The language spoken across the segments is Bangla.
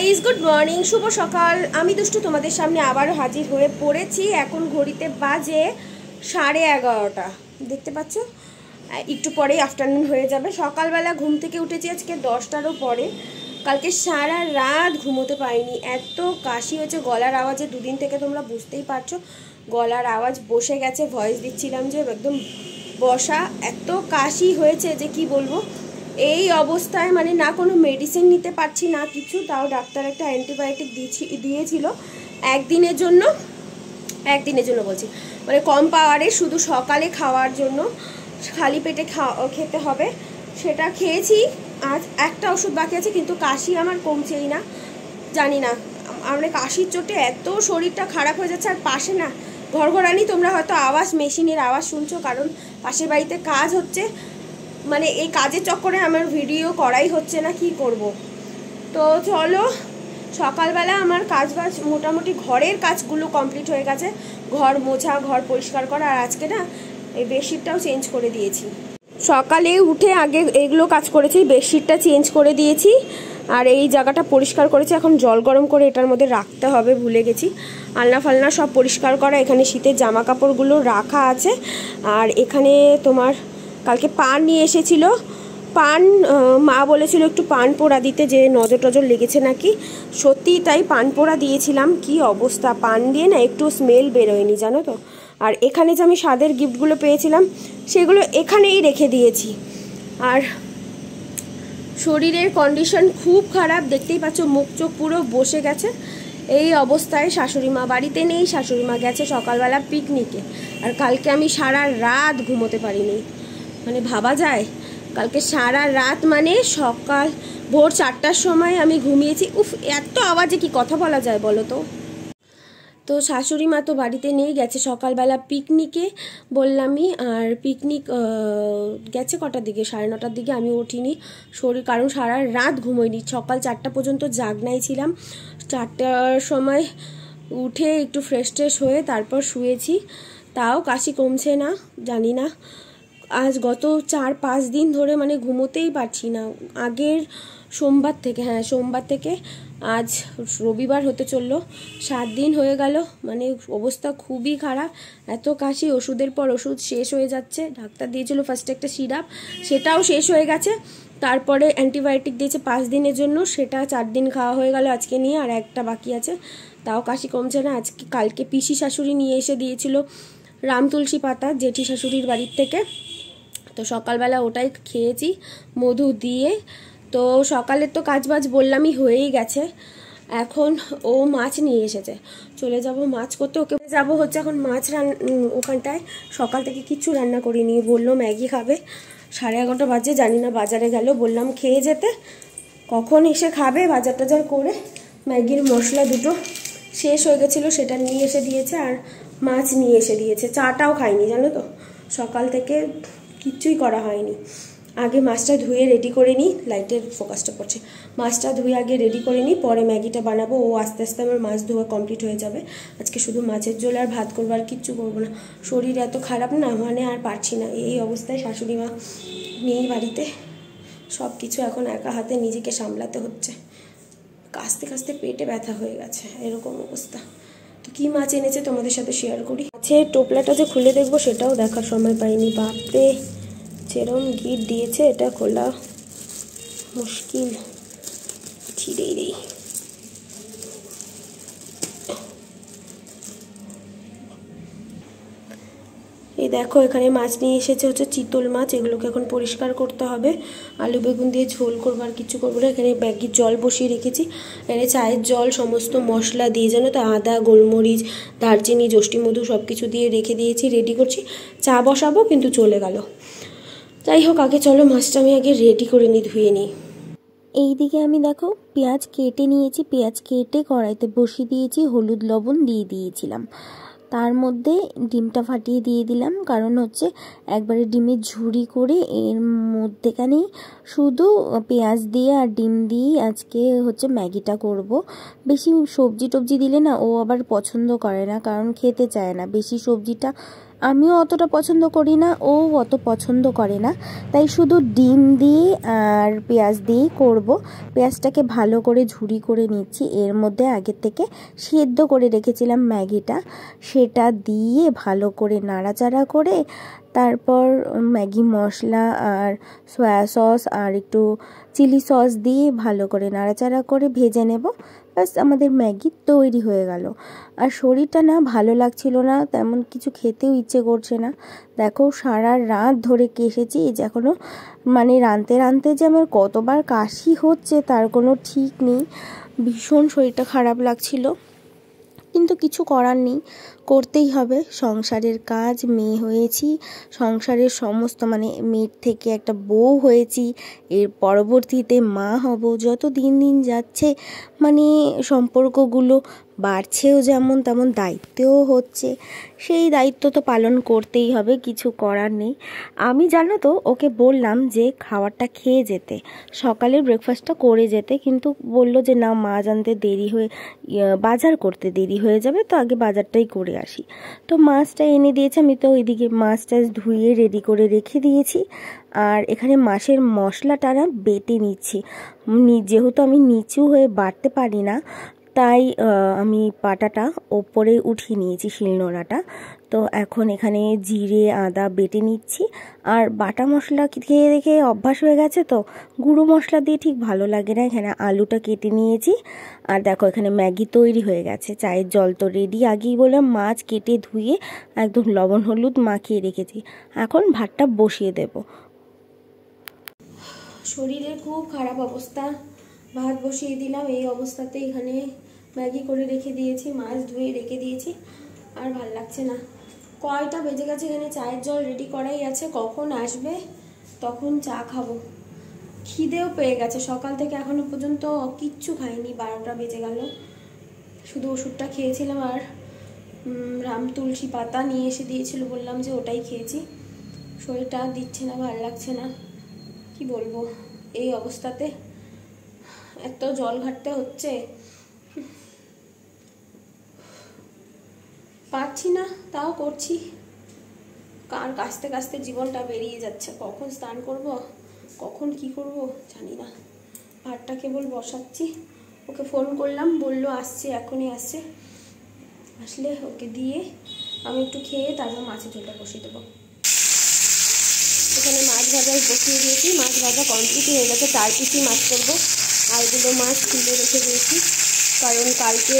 গাইস, গুড মর্নিং, শুভ সকাল। আমি দুষ্টু তোমাদের সামনে আবারও হাজির হয়ে পড়েছি। এখন ঘড়িতে বাজে 11:30। দেখতে পাচ্ছ, একটু পরেই আফটারনুন হয়ে যাবে। সকালবেলা ঘুম থেকে উঠেছি আজকে 10টারও পরে। কালকে সারা রাত ঘুমোতে পারিনি, এত কাশি হয়েছে। গলার আওয়াজে দুদিন থেকে তোমরা বুঝতেই পারছো, গলার আওয়াজ বসে গেছে। ভয়েস দিচ্ছিলাম যে একদম বসা, এত কাশি হয়েছে যে কি বলবো। এই অবস্থায় মানে না কোনো মেডিসিন নিতে পারছি না কিছু। তাও ডাক্তার একটা অ্যান্টিবায়োটিক দিয়েছিল একদিনের জন্য বলছি, মানে কম পাওয়ারে, শুধু সকালে খাওয়ার জন্য, খালি পেটে খেতে হবে। সেটা খেয়েছি। আজ একটা ওষুধ বাকি আছে, কিন্তু কাশি আমার কমছেই না। জানি না, আমরা কাশির চোটে এত শরীরটা খারাপ হয়ে যাচ্ছে। আর পাশে না ঘরঘরানি, তোমরা হয়তো মেশিনের আওয়াজ শুনছো, কারণ পাশের বাড়িতে কাজ হচ্ছে। মানে এই কাজের চক্করে আমার ভিডিও করাই হচ্ছে না, কি করব। তো চলো, সকালবেলা আমার কাজবাজ মোটামুটি ঘরের কাজগুলো কমপ্লিট হয়ে গেছে। ঘর মোছা, ঘর পরিষ্কার করা। আর আজকে না এই বেডশিটটাও চেঞ্জ করে দিয়েছি। সকালে উঠে আগে এগুলো কাজ করেছি, বেডশিটটা চেঞ্জ করে দিয়েছি আর এই জায়গাটা পরিষ্কার করেছি। এখন জল গরম করে এটার মধ্যে রাখতে হবে, ভুলে গেছি। আলনা ফালনা সব পরিষ্কার করা। এখানে শীতের জামা কাপড়গুলো রাখা আছে। আর এখানে তোমার কালকে পান নিয়ে এসেছিল। পান মা বলেছিল একটু পান পোড়া দিতে, যে নজর টজর লেগেছে নাকি। সত্যি তাই, পান পোড়া দিয়েছিলাম। কি অবস্থা, পান দিয়ে না একটু স্মেল বেরোয়নি, জানো তো। আর এখানে যে আমি স্বাদের গিফটগুলো পেয়েছিলাম সেগুলো এখানেই রেখে দিয়েছি। আর শরীরের কন্ডিশন খুব খারাপ, দেখতেই পাচ্ছ, মুখ চোখ পুরো বসে গেছে। এই অবস্থায় শাশুড়ি মা বাড়িতে নেই, শাশুড়ি মা গেছে সকালবেলা পিকনিকে। আর কালকে আমি সারা রাত ঘুমোতে পারিনি। মানে ভাবা যায়, কালকে সারা রাত মানে সকাল ভোর 4টার সময় আমি ঘুমিয়েছি। উফ, এত আওয়াজে কি কথা বলা যায় বলো তো। তো শাশুড়ি মা তো বাড়িতে নেই, গেছে সকালবেলা পিকনিকে বললামই। আর পিকনিক গেছে কটার দিকে, 9:30টার দিকে। আমি উঠিনি শরীর, কারণ সারা রাত ঘুমোইনি। সকাল 4টা পর্যন্ত জাগনাই ছিলাম। 4টার সময় উঠে একটু ফ্রেশ ট্রেশ হয়ে তারপর শুয়েছি। তাও কাশি কমছে না, জানি না। আজ গত 4-5 দিন ধরে মানে ঘুমোতেই পারছি না। আগের সোমবার থেকে আজ রবিবার হতে চললো, 7 দিন হয়ে গেল। মানে অবস্থা খুবই খারাপ, এত কাশি। ওষুধের পর ওষুধ শেষ হয়ে যাচ্ছে। ডাক্তার দিয়েছিল ফার্স্টে একটা সিরাপ, সেটাও শেষ হয়ে গেছে। তারপরে অ্যান্টিবায়োটিক দিয়েছে 5 দিনের জন্য, সেটা 4 দিন খাওয়া হয়ে গেল আজকে নিয়ে, আর একটা বাকি আছে। তাও কাশি কমছে না। কালকে পিসি শাশুড়ি নিয়ে এসে দিয়েছিল রাম তুলসী পাতা, জেঠি শাশুড়ির বাড়ির থেকে। তো সকালবেলা ওটাই খেয়েছি মধু দিয়ে। তো সকালের তো কাজবাজ বললামই হয়েই গেছে। এখন ও মাছ নিয়ে এসেছে, চলে যাব মাছ করতে। ওকে যাব হচ্ছে এখন মাছ ওখানটায়। সকাল থেকে কিচ্ছু রান্না করিনি, বললো ম্যাগি খাবে। 11:30 বাজে, জানি না বাজারে গেল, বললাম খেয়ে যেতে। কখন এসে খাবে বাজার টাজার করে। ম্যাগির মশলা দুটো শেষ হয়ে গেছিলো, সেটা নিয়ে এসে দিয়েছে। আর মাছ নিয়ে এসে দিয়েছে। চাটাও খাইনি, জানো তো, সকাল থেকে কিচ্ছুই করা হয়নি। আগে মাছটা ধুয়ে রেডি করে নিই, লাইটের ফোকাসটা পড়ছে। মাছটা ধুয়ে আগে রেডি করে নিই, পরে ম্যাগিটা বানাবো। ও আস্তে আস্তে আমার মাছ ধোয়া কমপ্লিট হয়ে যাবে। আজকে শুধু মাছের ঝোল আর ভাত করবো, আর কিচ্ছু করবো না। শরীর এত খারাপ না, মানে আর পারছি না। এই অবস্থায় শাশুড়ি মা নেই বাড়িতে, সব কিছু এখন একা হাতে নিজেকে সামলাতে হচ্ছে। কাস্তে কাস্তে পেটে ব্যথা হয়ে গেছে, এরকম অবস্থা। তো কী মাছ এনেছে তোমাদের সাথে শেয়ার করি। মাছের টোপলাটা যে খুলে দেখবো সেটাও দেখার সময় পাইনি। বাপরে, যেরম গিট দিয়েছে, এটা খোলা মুশকিল। ছিঁড়েই দেই। এই দেখো, এখানে মাছ নিয়ে এসেছে হচ্ছে চিতল মাছ। এগুলোকে এখন পরিষ্কার করতে হবে। আলু বেগুন দিয়ে ঝোল করবো, আর কিছু করবো না। এখানে ম্যাগির জল বসিয়ে রেখেছি। এখানে চায়ের জল, সমস্ত মশলা দিয়ে, জানো তো, আদা, গোলমরিচ, দারচিনি, যষ্টি মধু সব কিছু দিয়ে রেখে দিয়েছি, রেডি করছি। চা বসাবো, কিন্তু চলে গেল। যাই হোক, আগে চলো মাছটা আমি আগে রেডি করে নিই, ধুয়ে নিই। এইদিকে আমি দেখো পেঁয়াজ কেটে নিয়েছি। পেঁয়াজ কেটে কড়াইতে বসিয়ে দিয়েছি, হলুদ লবণ দিয়ে দিয়েছিলাম। তার মধ্যে ডিমটা ফাটিয়ে দিয়ে দিলাম, কারণ হচ্ছে একবারে ডিমের ঝুরি করে এর মধ্যেখানেই শুধু পেঁয়াজ দিয়ে আর ডিম দিয়ে আজকে হচ্ছে ম্যাগিটা করব। বেশি সবজি টবজি দিলে না ও আবার পছন্দ করে না, কারণ খেতে চায় না। বেশি সবজিটা আমিও অতটা পছন্দ করি না, ও অত পছন্দ করে না, তাই শুধু ডিম দিয়ে আর পেঁয়াজ দিয়েই করব। পেঁয়াজটাকে ভালো করে ঝুরি করে নিচ্ছি, এর মধ্যে আগের থেকে সেদ্ধ করে রেখেছিলাম ম্যাগিটা, সেটা দিয়ে ভালো করে নাড়াচাড়া করে তারপর ম্যাগি মশলা আর সয়া সস আর একটু চিলি সস দিয়ে ভালো করে নাড়াচাড়া করে ভেজে নেব। ব্যাস আমাদের ম্যাগি তৈরি হয়ে গেল। আর শরীরটা না ভালো লাগছিল না, তেমন কিছু খেতেও ইচ্ছে করছে না। দেখো সারা রাত ধরে কেসেছি, এখনও মানে রাঁধতে রাঁধতে যে আমার কতবার কাশি হচ্ছে তার কোনো ঠিক নেই। ভীষণ শরীরটা খারাপ লাগছিল, কিন্তু কিছু করার নেই, করতেই হবে। সংসারের কাজ, মেয়ে হয়েছি, সংসারের সমস্ত মানে মেয়ের থেকে একটা বউ হয়েছি, এর পরবর্তীতে মা হব। যত দিন দিন যাচ্ছে মানে সম্পর্কগুলো বাড়ছেও যেমন, তেমন দায়িত্বও হচ্ছে। সেই দায়িত্ব তো পালন করতেই হবে, কিছু করার নেই। আমি জানো তো ওকে বললাম যে খাবারটা খেয়ে যেতে, সকালের ব্রেকফাস্টটা করে যেতে, কিন্তু বলল যে না মাছ আনতে দেরি হয়ে, বাজার করতে দেরি হয়ে যাবে, তো আগে বাজারটাই করে আসি। তো মাছটা এনে দিয়েছে, আমি তো ওইদিকে মাছটা ধুয়ে রেডি করে রেখে দিয়েছি। আর এখানে মাছের মশলাটা না বেটে নিচ্ছি, যেহেতু আমি নিচু হয়ে বাটতে পারি না, তাই আমি পাটাটা ওপরে উঠিয়ে নিয়েছি, শিলনোড়াটা। তো এখন এখানে জিরে আদা বেটে নিচ্ছি। আর বাটা মশলা খেয়ে দেখে অভ্যাস হয়ে গেছে, তো গুঁড়ো মশলা দিয়ে ঠিক ভালো লাগে না। এখানে আলুটা কেটে নিয়েছি, আর দেখো এখানে ম্যাগি তৈরি হয়ে গেছে। চায়ের জল তো রেডি, আগেই বললাম মাছ কেটে ধুয়ে একদম লবণ হলুদ মাখিয়ে রেখেছি। এখন ভাতটা বসিয়ে দেব। শরীরের খুব খারাপ অবস্থা, ভাত বসিয়ে দিলাম এই অবস্থাতে। এখানে ম্যাগি করে রেখে দিয়েছি, মাছ ধুয়ে রেখে দিয়েছি, আর ভাল লাগছে না। কয়টা বেজে গেছে, এখানে চায়ের জল রেডি করাই আছে, কখন আসবে তখন চা খাবো। খিদেও পেয়ে গেছে, সকাল থেকে এখনো পর্যন্ত কিচ্ছু খাইনি, 12টা বেজে গেল। শুধু ওষুধটা খেয়েছিলাম, আর রাম তুলসী পাতা নিয়ে এসে দিয়েছিল, বললাম যে ওটাই খেয়েছি। শরীরটা দিচ্ছে না, ভাল লাগছে না, কি বলবো। এই অবস্থাতে এত জল ঘাটতে হচ্ছে, পারছি না, তাও করছি। কার কাছতে কাছতে জীবনটা বেরিয়ে যাচ্ছে, কখন স্নান করব, কখন কি করব জানি না। ভাতটা কেবল বসাচ্ছি, ওকে ফোন করলাম, বললো আসছে, এখনই আসছে, আসলে ওকে দিয়ে আমি একটু খেয়ে তারপর মাছের ঝোলটা বসিয়ে দেবো। এখানে মাছ ভাজা বসিয়ে দিয়েছি, মাছ ভাজা কমপ্লিট হয়ে গেছে। 4 পিসই মাছ করবো, আর এগুলো মাছ তুলে রেখে দিয়েছি, কারণ কালকে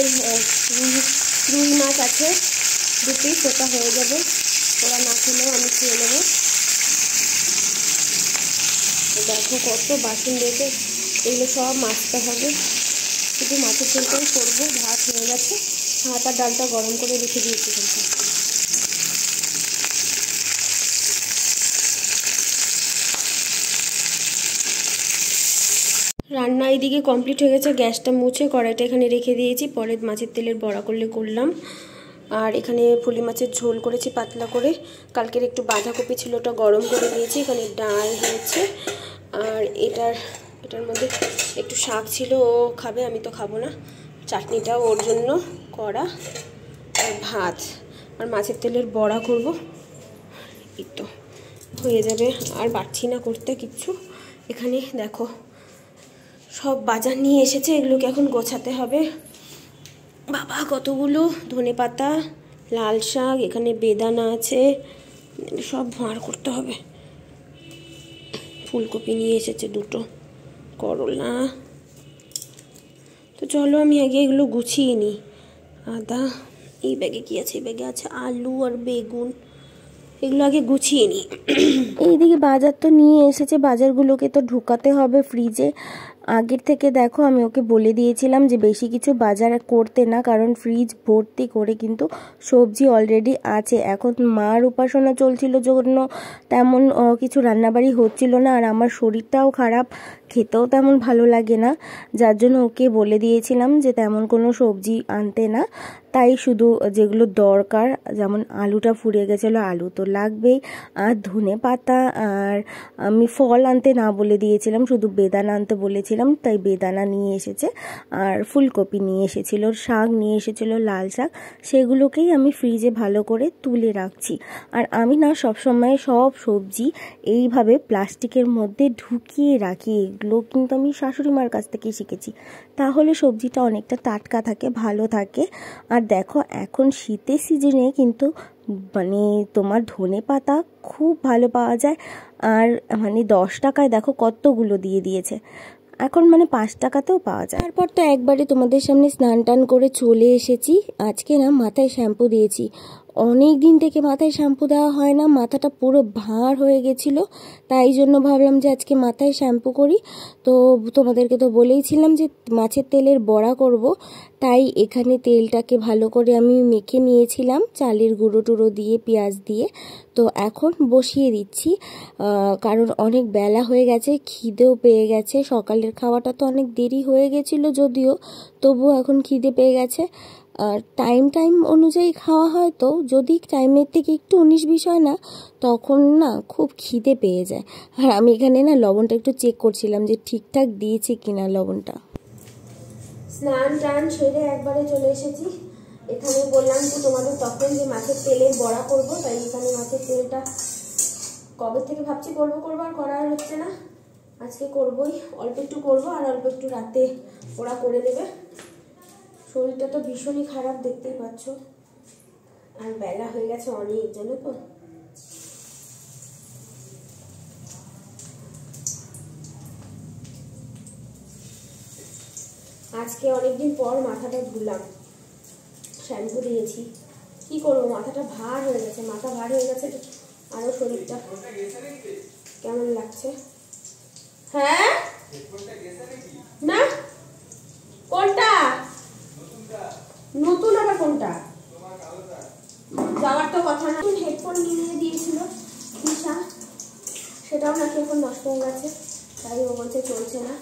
রুই মাছ আছে 2 পিস, ওটা হয়ে যাবে, ওরা না খেলেও আমি খেয়ে নেবো। দেখো কত বাসন রয়েছে, এগুলো সব মাজতে হবে। শুধু মাছের ঝোলটাই করবো, ভাত হয়ে গেছে, ভাত আর ডালটা গরম করে রেখে দিয়েছি কিন্তু। রান্না এইদিকে কমপ্লিট হয়ে গেছে, গ্যাসটা মুছে কড়াইটা এখানে রেখে দিয়েছি, পরে মাছের তেলের বড়া করলে করলাম। আর এখানে ফুলি মাছের ঝোল করেছি পাতলা করে, কালকের একটু বাঁধাকপি ছিল, ওটা গরম করে দিয়েছি। এখানে ডাল হয়েছে, আর এটার মধ্যে একটু শাক ছিল, ও খাবে, আমি তো খাবো না। চাটনিটা ওর জন্য করা, আর ভাত, আর মাছের তেলের বড়া করব, এই তো হয়ে যাবে। আর পারছি না করতে কিচ্ছু। এখানে দেখো সব বাজার নিয়ে এসেছে, এগুলোকে এখন গোছাতে হবে। বাবা কতগুলো ধনেপাতা, লাল শাক, এখানে বেদানা আছে, সব ভাঁড় করতে হবে। ফুলকপি নিয়ে এসেছে 2টো, করলা। তো চলো আমি আগে এগুলো গুছিয়ে নিই। আদা, এই ব্যাগে কি আছে, এই ব্যাগে আছে আলু আর বেগুন, এগুলো আগে গুছিয়ে নিই। এইদিকে বাজার তো নিয়ে এসেছে, বাজারগুলোকে তো ঢুকাতে হবে ফ্রিজে। আগের থেকে দেখো আমি ওকে বলে দিয়েছিলাম যে বেশি কিছু বাজার করতে না, কারণ ফ্রিজ ভর্তি করে কিন্তু সবজি অলরেডি আছে। এখন মার উপাসনা চলছিল জন্য তেমন কিছু রান্নাবাড়ি হচ্ছিল না, আর আমার শরীরটাও খারাপ, খেতেও তেমন ভালো লাগে না, যার জন্য ওকে বলে দিয়েছিলাম যে তেমন কোনো সবজি আনতে না, তাই শুধু যেগুলো দরকার, যেমন আলুটা ফুরিয়ে গেছিলো, আলু তো লাগবেই, আর ধনে পাতা, আর আমি ফল আনতে না বলে দিয়েছিলাম, শুধু বেদানা আনতে বলেছিলাম, তাই বেদানা নিয়ে এসেছে, আর ফুলকপি নিয়ে এসেছিলো, শাক নিয়ে এসেছিলো, লাল শাক, সেগুলোকেই আমি ফ্রিজে ভালো করে তুলে রাখছি। আর আমি না সবসময় সব সবজি এইভাবে প্লাস্টিকের মধ্যে ঢুকিয়ে রাখি, এগুলো কিন্তু আমি শাশুড়ি মার কাছ থেকেই শিখেছি, তাহলে সবজিটা অনেকটা টাটকা থাকে, ভালো থাকে। আর দেখো এখন শীতের সিজনে কিন্তু মানে তোমার ধনে পাতা খুব ভালো পাওয়া যায়, আর মানে 10 টাকায় দেখো কতগুলো দিয়ে দিয়েছে, এখন মানে 5 টাকাতেও পাওয়া যায়। তারপর তো একবারে তোমাদের সামনে স্নান টান করে চলে এসেছি। আজকে না মাথায় শ্যাম্পু দিয়েছি, অনেক দিন থেকে মাথায় শ্যাম্পু দেওয়া হয় না, মাথাটা পুরো ভাঁড় হয়ে গেছিল, তাই জন্য ভাবলাম যে আজকে মাথায় শ্যাম্পু করি। তো তোমাদেরকে তো বলেইছিলাম যে মাছের তেলের বড়া করব, তাই এখানে তেলটাকে ভালো করে আমি মেখে নিয়েছিলাম চালের গুঁড়ো টুড়ো দিয়ে, পেঁয়াজ দিয়ে। তো এখন বসিয়ে দিচ্ছি, কারণ অনেক বেলা হয়ে গেছে, খিদেও পেয়ে গেছে, সকালের খাওয়াটা তো অনেক দেরি হয়ে গেছিলো যদিও, তবুও এখন খিদে পেয়ে গেছে। আর টাইম অনুযায়ী খাওয়া হয়, তো যদি টাইমের থেকে একটু 19-20 হয় না, তখন না খুব খিদে পেয়ে যায়। আর আমি এখানে না লবণটা একটু চেক করছিলাম যে ঠিকঠাক দিয়েছি কিনা লবণটা। স্নান টান সেরে একবারে চলে এসেছি এখানে। বললাম তো তোমাদের তখন যে মাছের তেলের বড়া করব, তাই এখানে মাছের তেলটা কবে থেকে ভাবছি করবো আর করা হচ্ছে না, আজকে করবই। অল্প একটু করবো আর অল্প একটু রাতে ওরা করে দেবে। শরীরটা তো ভীষণই খারাপ, দেখতেই পাচ্ছ, আর বেলা হয়ে গেছে অনেক, জানো তো। আজকে অনেকদিন পর মাথাটা ধুলাম, শ্যাম্পু দিয়েছি, কি করবো, মাথাটা ভার হয়ে গেছে, মাথা ভার হয়ে গেছে, আরো শরীরটা কেমন লাগছে। হ্যাঁ না, কোনটা নতুন, আবার কোনটা যাওয়ার তো কথা না। হেডফোন নিয়ে দিয়েছিল দিশা, সেটাও নাকি এখন নষ্ট হয়ে গেছে, তাই ও বলছে চলছে না।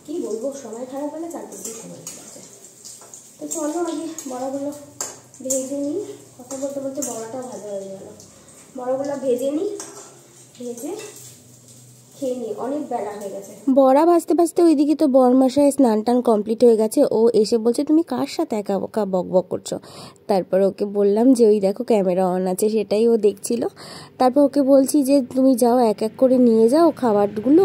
কি বলবো, সময় খারাপ হলে তারপর দিয়ে সময় যাচ্ছে। তো চলো আগে বড়াগুলো ভেজে নিই, কথা বলতে বলতে বড়াটাও ভাজা হয়ে গেল। বড়াগুলো ভেজে নিই, ভেজে খেয়ে নিই, অনেক বেলা হয়ে গেছে। বড়া ভাজতে ভাজতে ওইদিকে তো বরমাসায় স্নান টান কমপ্লিট হয়ে গেছে, ও এসে বলছে তুমি কার সাথে একা একা বক বক করছো। তারপর ওকে বললাম যে ওই দেখো ক্যামেরা অন আছে, সেটাই ও দেখছিল। তারপর ওকে বলছি যে তুমি যাও, এক এক করে নিয়ে যাও খাবারগুলো,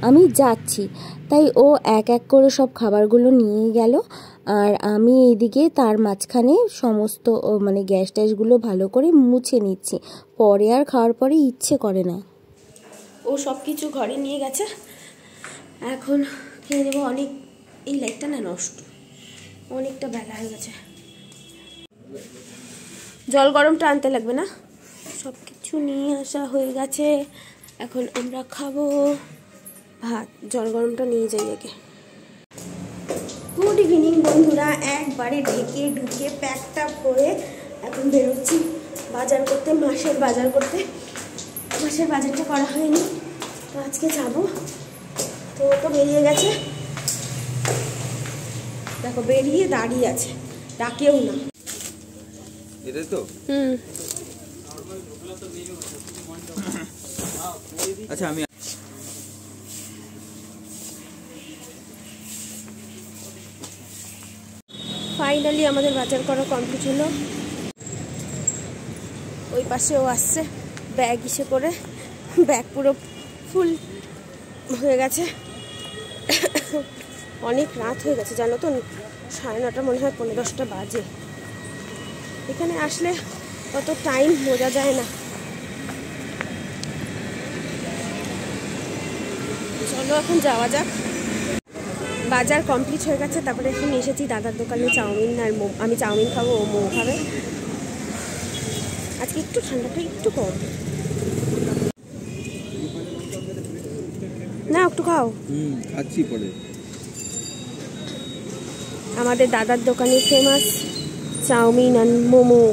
আমি যাচ্ছি। তাই ও এক এক করে সব খাবারগুলো নিয়ে গেল, আর আমি এইদিকে তার মাঝখানে সমস্ত মানে গ্যাস ট্যাসগুলো ভালো করে মুছে নিচ্ছি, পরে আর খাওয়ার পরে ইচ্ছে করে না। ও সব কিছু ঘরে নিয়ে গেছে, এখন খেয়ে নেবো। অনেক, এই লাইটটা না নষ্ট, অনেকটা বেলা হয়ে গেছে। জল গরমটা আনতে লাগবে না, সব কিছু নিয়ে আসা হয়ে গেছে, এখন আমরা খাবো ভাত। জল গরমটা নিয়ে যাই আগে। গুড ইভিনিং বন্ধুরা, একবারে ঢেকে ঢুকে প্যাকটা করে এখন বেরোচ্ছি বাজার করতে, মাসের বাজার করতে। মাসের বাজারটা করা হয়নি, তো আজকে যাবো। তো তো বেরিয়ে গেছে, দেখো বেরিয়ে দাঁড়িয়ে আছে, ডাকেও না। এটাই তো আচ্ছা। আমি ফাইনালি আমাদের বাজার করা কমপ্লিট হলো। ওই পাশেও আসছে ব্যাগ ইসে করে, ব্যাগ পুরো ফুল হয়ে গেছে। অনেক রাত হয়ে গেছে জানো তো, 9:30 মনে হয়, 10:15 বাজে। এখানে আসলে অত টাইম বোঝা যায় না। চলো এখন যাওয়া যাক। বাজার কমপ্লিট হয়ে গেছে, তারপরে এখন এসেছি দাদার দোকানে চাউমিন, আর আমি চাউমিন খাবো, ও মোমো খাবে। আজকে একটু ঠান্ডাটা একটু কম না, একটু খাও। খাচ্ছি পরে। আমাদের দাদার দোকানে ফেমাস চাউমিন আর মোমো।